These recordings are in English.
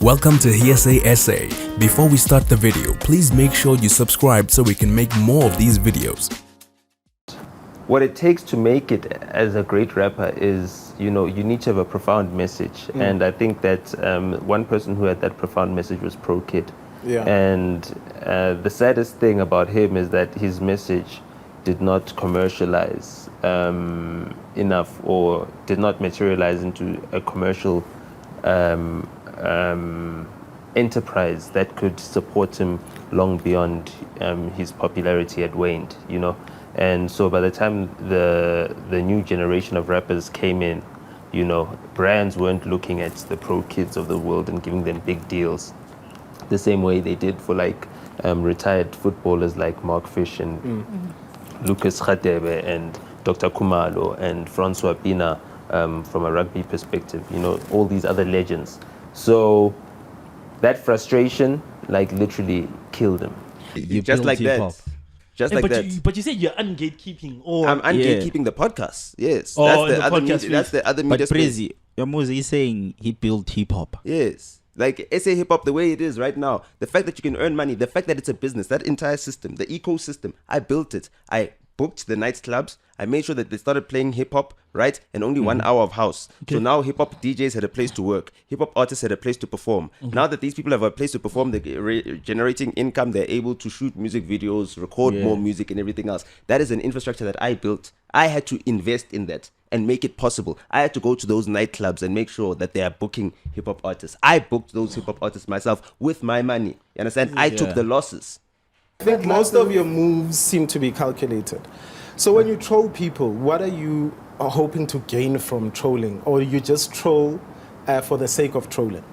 Welcome to Hearsay Essay. Before we start the video, please make sure you subscribe so we can make more of these videos. What it takes to make it as a great rapper is, you need to have a profound message. And I think that one person who had that profound message was Pro Kid. Yeah. And the saddest thing about him is that his message did not commercialize enough, or did not materialize into a commercial enterprise that could support him long beyond his popularity had waned, And so by the time the new generation of rappers came in, brands weren't looking at the Pro Kids of the world and giving them big deals the same way they did for retired footballers like Mark Fish and Lucas Radebe and Dr. Kumalo and Francois Pina from a rugby perspective, all these other legends. So that frustration literally killed him. Just like that. Just like that. But you said you're ungatekeeping, or I'm ungatekeeping the podcast. Yes. Oh, that's the other podcast media. That's the other media. But Prezi, your music is saying he built hip hop. Yes. Like SA hip hop, the way it is right now, the fact that you can earn money, the fact that it's a business, that entire system, the ecosystem, I built it. I booked the nightclubs. I made sure that they started playing hip hop, right? And only 1 hour of house. Okay. So now hip hop DJs had a place to work. Hip hop artists had a place to perform. Now that these people have a place to perform, they're generating income. They're able to shoot music videos, record more music and everything else. That is an infrastructure that I built. I had to invest in that and make it possible. I had to go to those nightclubs and make sure that they are booking hip hop artists. I booked those hip hop artists myself with my money. You understand? I took the losses. I think most of your moves seem to be calculated. So when you troll people, what are you hoping to gain from trolling? Or you just troll for the sake of trolling?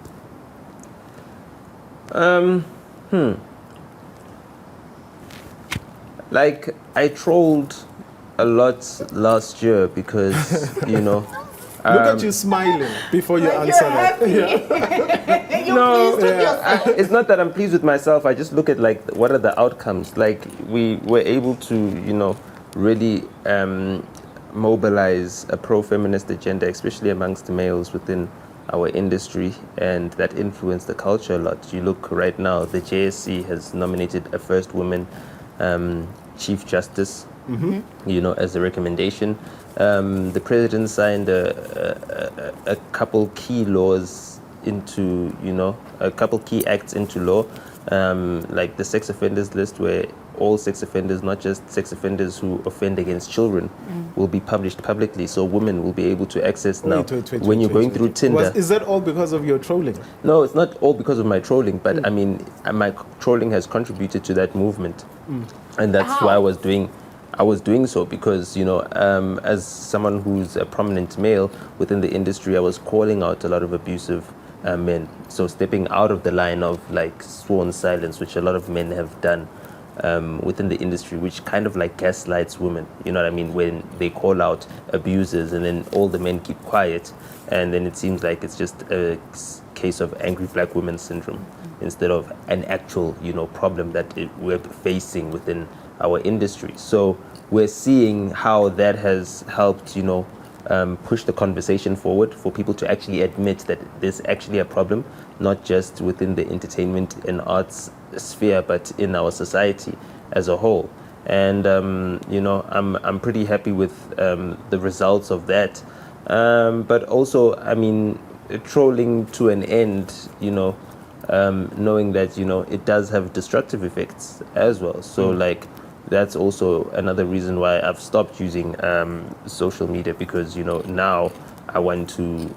I trolled a lot last year because, Look at you smiling before you answer that. It's not that I'm pleased with myself. I just look at what are the outcomes. We were able to, really mobilize a pro-feminist agenda, especially amongst the males within our industry, and that influenced the culture a lot. You look right now, the JSC has nominated a first woman Chief Justice, as a recommendation. The president signed a couple key laws into, a couple key acts into law, like the sex offenders list, where all sex offenders, not just sex offenders who offend against children, will be published publicly, so women will be able to access now. When you're going through Tinder. Is that all because of your trolling? No, it's not all because of my trolling, but I mean, my trolling has contributed to that movement, and that's why I was doing so, because as someone who's a prominent male within the industry, I was calling out a lot of abusive men. So stepping out of the line of sworn silence, which a lot of men have done within the industry, which kind of gaslights women, you know what I mean, when they call out abusers and then all the men keep quiet, and then it seems like it's just a case of angry black women syndrome instead of an actual problem that we're facing within our industry. So we're seeing how that has helped push the conversation forward for people to actually admit that there's actually a problem, not just within the entertainment and arts sphere, but in our society as a whole. And I'm pretty happy with the results of that. But also, I mean, trolling to an end, knowing that it does have destructive effects as well. So that's also another reason why I've stopped using social media, because now I want to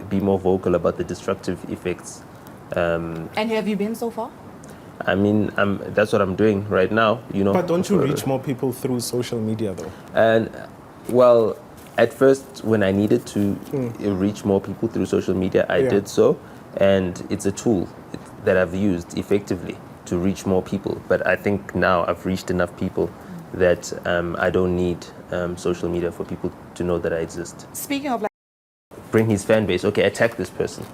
be more vocal about the destructive effects. And have you been so far? I mean, that's what I'm doing right now. But don't you reach more people through social media though? And well, at first, when I needed to reach more people through social media, I did so, and it's a tool that I've used effectively to reach more people. But I think now I've reached enough people that I don't need social media for people to know that I exist. Speaking of bring his fan base, okay, attack this person.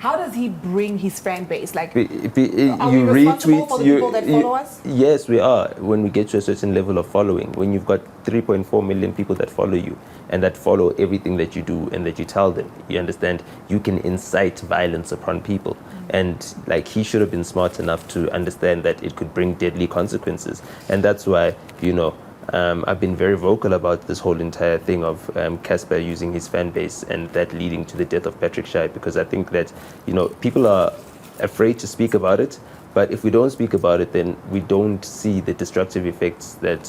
How does he bring his fan base? Like, you are we responsible for the people that follow us? Yes, we are. When we get to a certain level of following, when you've got 3.4 million people that follow you and that follow everything that you do and that you tell them, you understand, you can incite violence upon people. And like, he should have been smart enough to understand that it could bring deadly consequences. And that's why, I've been very vocal about this whole entire thing of Casper using his fan base and that leading to the death of Patrick Shai, because I think that, people are afraid to speak about it. But if we don't speak about it, then we don't see the destructive effects that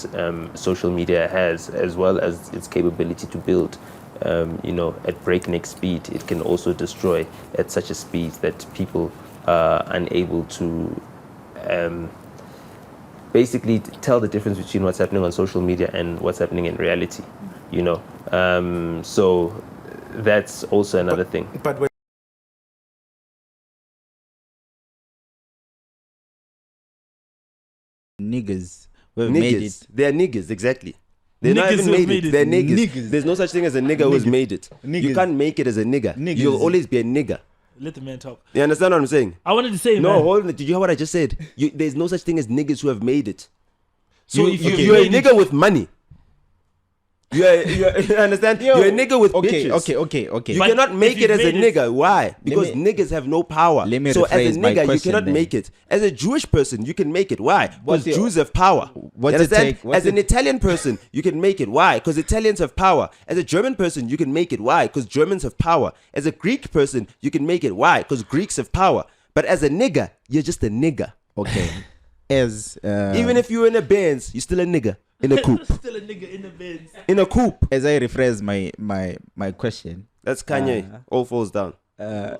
social media has, as well as its capability to build. At breakneck speed. It can also destroy at such a speed that people are unable to basically tell the difference between what's happening on social media and what's happening in reality. So that's also another thing. But when niggas who have made it. They're niggas, exactly. They're not Niggas even who have made it. made They're it. niggas. There's no such thing as a nigga who has made it. You Niggas. can't make it as a nigga. Niggas. You'll always be a nigga. Let the man talk. You understand what I'm saying? I wanted to say, No, man. hold on. Did you hear what I just said? There's no such thing as niggas who have made it. So if you've you're a made it- nigga with money. You understand? You're a nigga with Okay, bitches. okay. You But cannot if make you've it as a made it- nigga. Why? Because me- niggas have no power. let me So as a rephrase my nigga, you question cannot then. make it. As a Jewish person, you can make it. Why? Because What's your- Jews have power. what's You it understand? take- what's As an it- Italian person, you can make it. Why? Because Italians have power. As a German person, you can make it. Why? Because Germans have power. As a Greek person, you can make it. Why? Because Greeks have power. But as a nigga, you're just a nigga. Okay. As Even if you're in a Benz, you're still a nigga in a coupe. Still a nigga in the bins. In a coupe. as I rephrase my question, That's Kanye. All falls down. uh,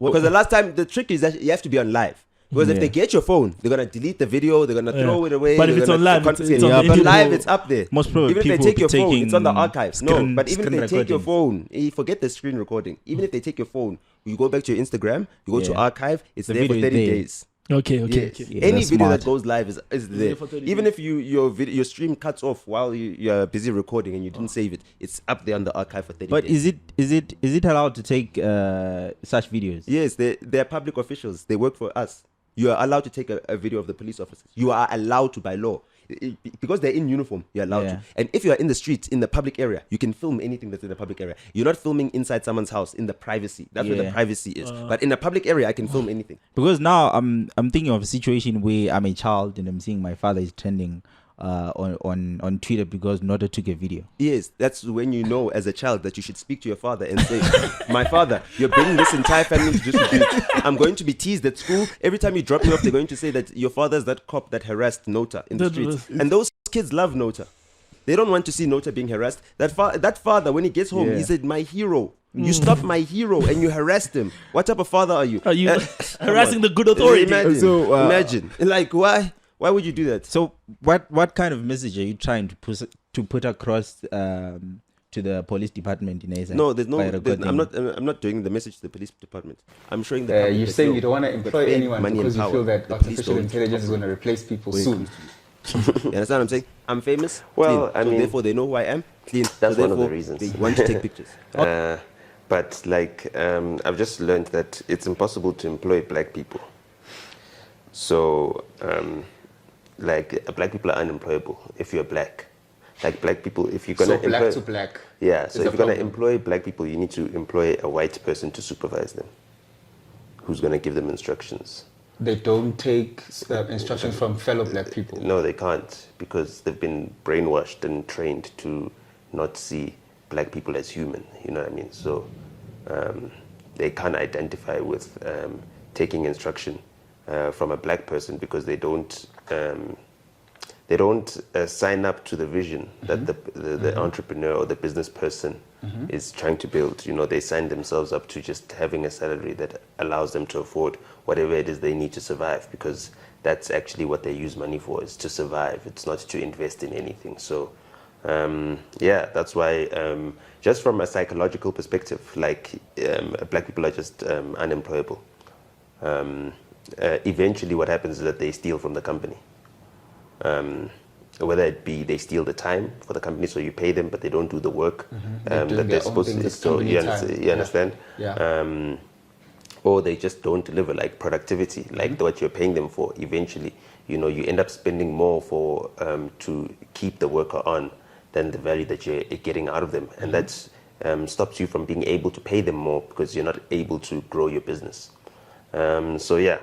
Because the last time, the trick is that you have to be on live. Because if Yeah. they get your phone, they're gonna delete the video, they're gonna throw it away. But if they're it's on gonna live, it's confiscate on it. the But internet. live, it's up there. most probably Even if they people take will your be phone, taking it's on the archives. No, screen- but even if screen they take your recordings. phone, forget the screen recording. Even if they take your phone, you go back to your Instagram, you go to Yeah. archive, it's The there for video 30 is there. days. Okay. Yes. Yeah, Any that's video smart. that goes live is there. for 30 Even days. if your stream cuts off while you're busy recording and you didn't save it, it's up there on the archive for 30 But days. is it allowed to take such videos? Yes, they're public officials. They work for us. You are allowed to take a video of the police officers. You are allowed to by law. Because they're in uniform, you're allowed Yeah. to. And if you're in the street, in the public area, you can film anything that's in the public area. You're not filming inside someone's house in the privacy. That's where the Yeah. privacy is. But in a public area, I can film anything. Because now I'm thinking of a situation where I'm a child and I'm seeing my father is trending on Twitter because Nota took a video. Yes, that's when you know as a child that you should speak to your father and say, my father, you're bringing this entire family to disrepute. I'm going to be teased at school. Every time you drop me off, they're going to say that your father's that cop that harassed Nota in the streets. And those kids love Nota. They don't want to see Nota being harassed. That father, when he gets home, Yeah. he said, my hero. You stopped my hero and you harassed him. What type of father are you? Are you Come harassing on. the good authority? Imagine. So, Imagine. Like, why would you do that? So what kind of message are you trying to put across to the police department in ASA? No, there's no. by recording? I'm not doing the message to the police department. I'm showing the. public You're that, saying yo, you don't want to we've got employ fame, anyone money, and because you power. feel that The police artificial don't intelligence is talk going to replace people when it soon. comes to you. You understand what I'm saying? I'm famous. Well, clean. I So mean, therefore they know who I am. Clean. that's So one of the therefore reasons. They want to take pictures. But like, I've just learned that it's impossible to employ black people. So, black people are unemployable if you're black. Like black people, if you're gonna So black employ, to black. yeah. is So the if you're gonna problem. employ black people, you need to employ a white person to supervise them, who's gonna give them instructions. They don't take instructions from fellow black people. No, they can't, because they've been brainwashed and trained to not see black people as human. You know what I mean? So they can't identify with taking instruction from a black person because they don't sign up to the vision that the entrepreneur or the business person is trying to build. You know, they sign themselves up to just having a salary that allows them to afford whatever it is they need to survive, because that's actually what they use money for, is to survive. It's not to invest in anything. So that's why just from a psychological perspective, like black people are just unemployable. Eventually what happens is that they steal from the company. Whether it be they steal the time for the company, so you pay them, but they don't do the work They're doing that their they're own supposed thing, to. that's So company you time. understand? Yeah. or they just don't deliver, like productivity, like what you're paying them for. Eventually, you know, you end up spending more for to keep the worker on than the value that you're getting out of them, and that's stops you from being able to pay them more because you're not able to grow your business. So yeah.